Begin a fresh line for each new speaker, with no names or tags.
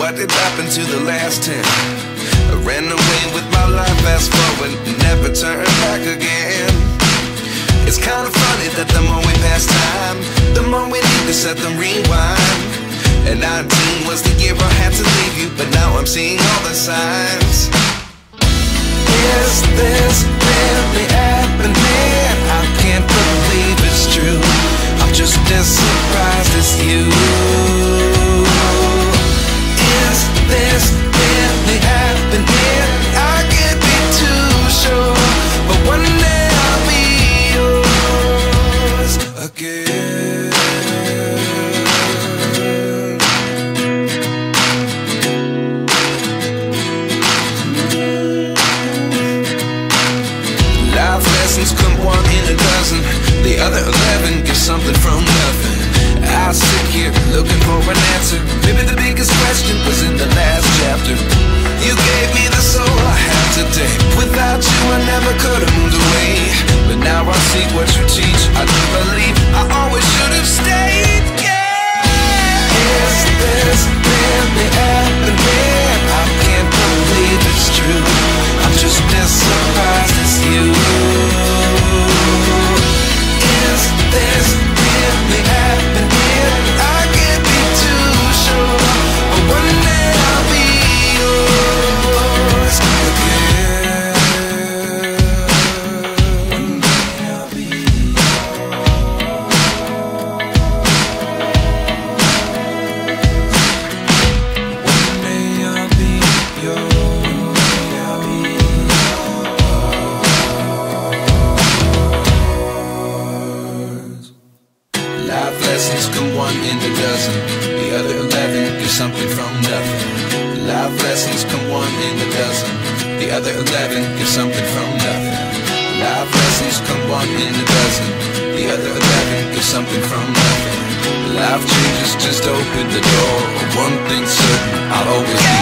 what did happen to the last 10? I ran away with my life, fast forward, never turn back again. It's kind of funny that the more we pass time, the more we need to set them rewind. And 19 was the year I had to leave you, but now I'm seeing all the signs. Is this really happening? I can't believe it's true. I'm just as surprised as you. Is this really happening? I can't be too sure, but one day I'll be yours again. Life lessons come one in a dozen, the other 11 get something from nothing. I sit here looking for an answer. Maybe the biggest question was in the last chapter. You gave me the soul I have today. Without you I never could have moved away. But now I see what you teach. I do believe I always should have stayed. Yeah. Is this really happening? I can't believe it's true. I'm just as surprised as you. Is this really happening? I can't be too sure, but one day I'll be yours again. One day I'll be One day I'll be yours. Life lessons come one in a dozen, the other 11 get something from nothing. Life lessons come one in a dozen, the other 11 get something from nothing. Life lessons come one in a dozen, the other 11 get something from nothing. Life changes just open the door. One thing's certain, I'll always be